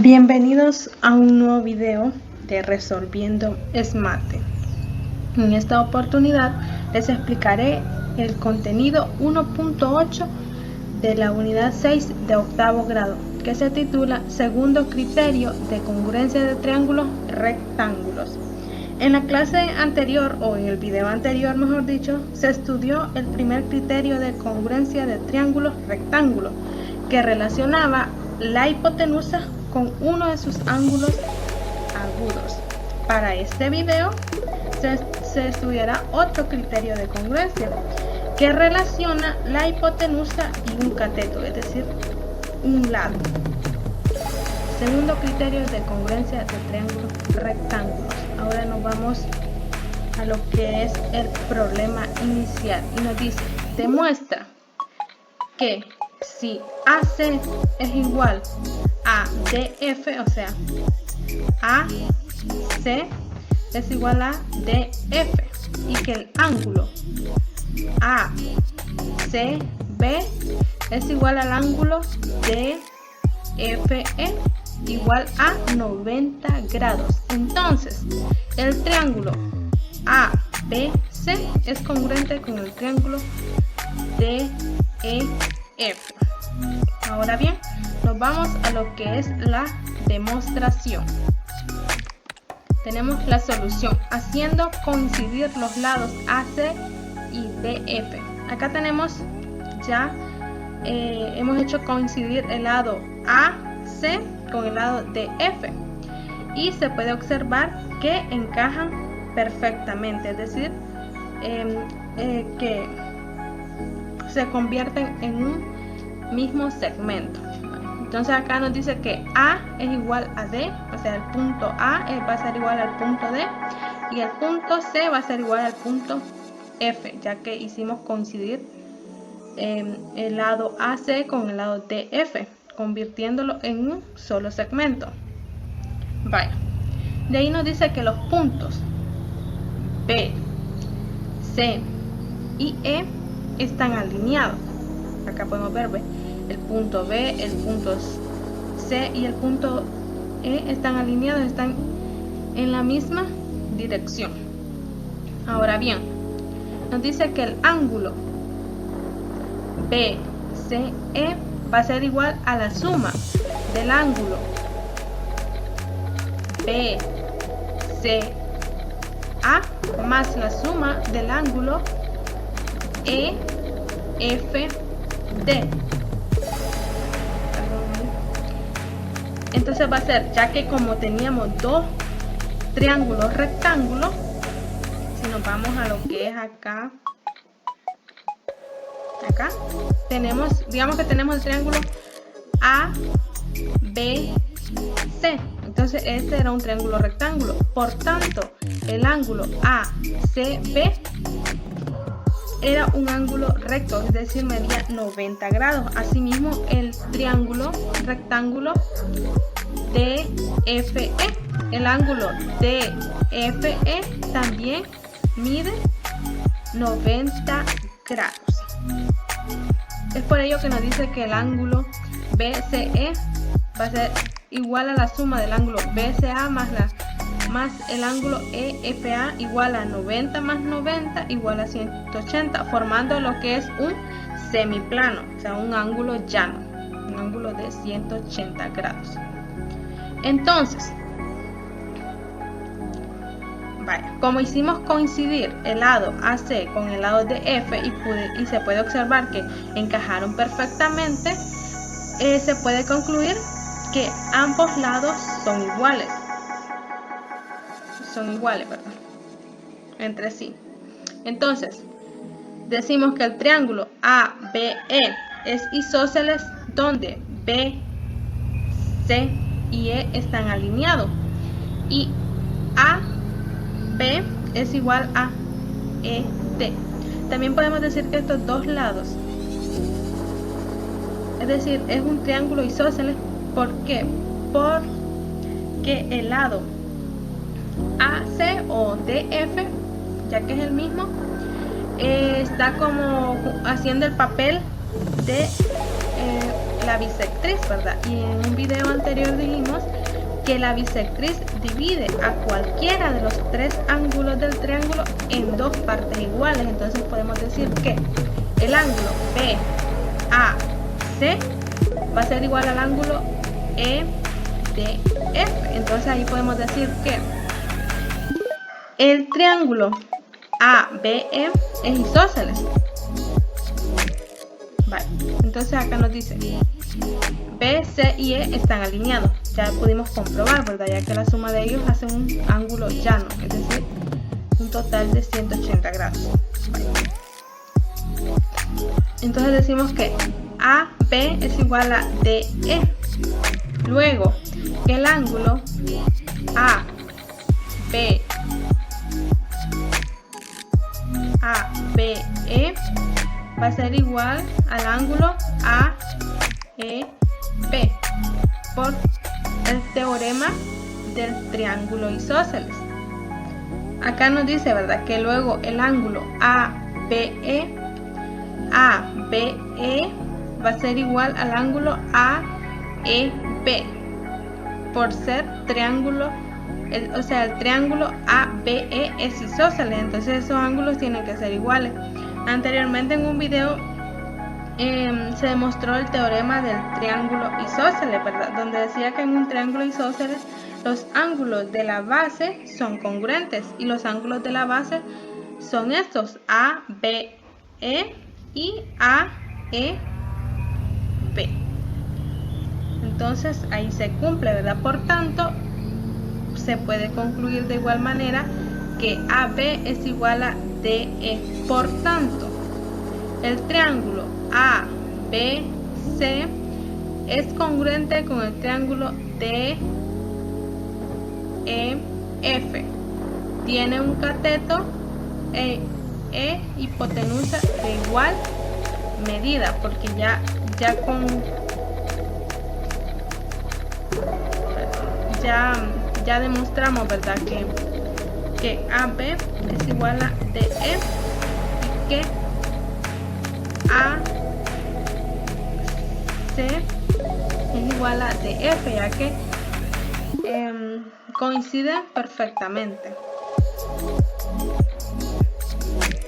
Bienvenidos a un nuevo video de Resolviendo SMATE. En esta oportunidad les explicaré el contenido 1.8 de la unidad 6 de octavo grado, que se titula Segundo criterio de congruencia de triángulos rectángulos. En la clase anterior, o en el video anterior mejor dicho, se estudió el primer criterio de congruencia de triángulos rectángulos, que relacionaba la hipotenusa con uno de sus ángulos agudos. Para este video se estudiará otro criterio de congruencia que relaciona la hipotenusa y un cateto, es decir, un lado. Segundo criterio de congruencia de triángulos rectángulos. Ahora nos vamos a lo que es el problema inicial y nos dice: demuestra que si AC es igual a DF, o sea, AC es igual a DF, y que el ángulo ACB es igual al ángulo DFE igual a 90 grados. Entonces, el triángulo ABC es congruente con el triángulo DEF. Ahora bien, nos vamos a lo que es la demostración. Tenemos la solución haciendo coincidir los lados AC y DF. Acá tenemos ya, hemos hecho coincidir el lado AC con el lado DF y se puede observar que encajan perfectamente, es decir, que se convierten en un mismo segmento. Entonces acá nos dice que A es igual a D, o sea, el punto A va a ser igual al punto D y el punto C va a ser igual al punto F, ya que hicimos coincidir el lado AC con el lado DF, convirtiéndolo en un solo segmento. Vaya, de ahí nos dice que los puntos B, C y E están alineados. Acá podemos ver, el punto B, el punto C y el punto E están alineados, están en la misma dirección. Ahora bien, nos dice que el ángulo BCE va a ser igual a la suma del ángulo BCA más la suma del ángulo EFD. Entonces va a ser, ya que como teníamos dos triángulos rectángulos, si nos vamos a lo que es acá tenemos, digamos que tenemos el triángulo ABC. Entonces este era un triángulo rectángulo, por tanto el ángulo ACB era un ángulo recto, es decir, medía 90 grados. Asimismo, el triángulo rectángulo DFE, el ángulo DFE también mide 90 grados. Es por ello que nos dice que el ángulo BCE va a ser igual a la suma del ángulo BCA más el ángulo EFA igual a 90 más 90 igual a 180, formando lo que es un semiplano, o sea, un ángulo llano, un ángulo de 180 grados. Entonces, como hicimos coincidir el lado AC con el lado DF y se puede observar que encajaron perfectamente, se puede concluir que ambos lados son iguales. Entre sí. Entonces, decimos que el triángulo ABE es isósceles donde B, C y E están alineados y AB es igual a ED. También podemos decir que estos dos lados, es decir, es un triángulo isósceles. ¿Por qué? Porque el lado AC o DF, ya que es el mismo, está como haciendo el papel de la bisectriz, ¿verdad? Y en un video anterior dijimos que la bisectriz divide a cualquiera de los tres ángulos del triángulo en dos partes iguales. Entonces podemos decir que el ángulo BAC va a ser igual al ángulo EDF. Entonces ahí podemos decir que el triángulo ABE es isósceles. Vale. Entonces acá nos dice B, C y E están alineados. Ya pudimos comprobar, ¿verdad? Ya que la suma de ellos hace un ángulo llano, es decir, un total de 180 grados. Vale. Entonces decimos que AB es igual a DE. Luego, que el ángulo ABE va a ser igual al ángulo AEB por el teorema del triángulo isósceles. Acá nos dice, ¿verdad?, que luego el ángulo ABE va a ser igual al ángulo AEB por ser triángulo, o sea, el triángulo ABE es isósceles, entonces esos ángulos tienen que ser iguales. Anteriormente en un video se demostró el teorema del triángulo isósceles, ¿verdad?, donde decía que en un triángulo isósceles los ángulos de la base son congruentes y los ángulos de la base son estos ABE y AEB. Entonces ahí se cumple, ¿verdad? Por tanto, se puede concluir de igual manera que AB es igual a DE. Por tanto, el triángulo ABC es congruente con el triángulo DEF. Tiene un cateto e hipotenusa de igual medida, porque ya demostramos, ¿verdad?, que AB es igual a DE y que AC es igual a DF, ya que coinciden perfectamente.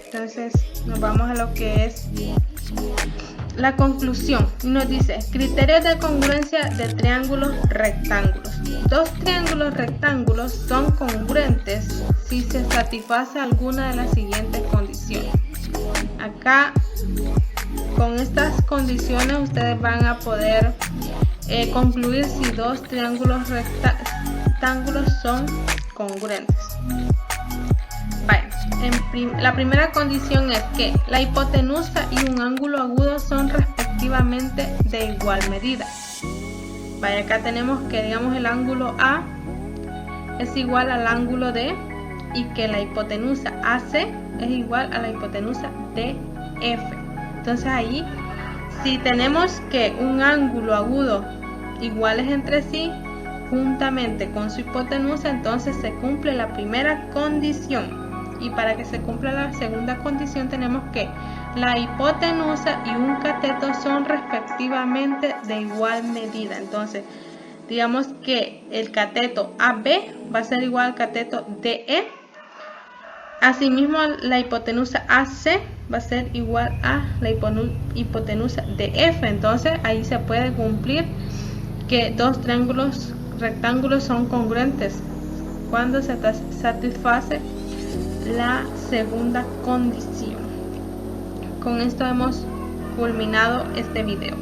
Entonces nos vamos a lo que es la conclusión. Nos dice criterios de congruencia de triángulos rectángulos. Dos triángulos rectángulos son congruentes si se satisface alguna de las siguientes condiciones. Acá, con estas condiciones, ustedes van a poder concluir si dos triángulos rectángulos son congruentes. Vale. La primera condición es que la hipotenusa y un ángulo agudo son respectivamente de igual medida. Vaya, acá tenemos que, digamos, el ángulo A es igual al ángulo D y que la hipotenusa AC es igual a la hipotenusa DF. Entonces ahí, si tenemos que un ángulo agudo iguales entre sí juntamente con su hipotenusa, entonces se cumple la primera condición. Y para que se cumpla la segunda condición tenemos que la hipotenusa y un cateto son respectivamente de igual medida. Entonces digamos que el cateto AB va a ser igual al cateto DE. Asimismo la hipotenusa AC va a ser igual a la hipotenusa DF. Entonces ahí se puede cumplir que dos triángulos rectángulos son congruentes cuando se satisface la segunda condición. Con esto hemos culminado este video.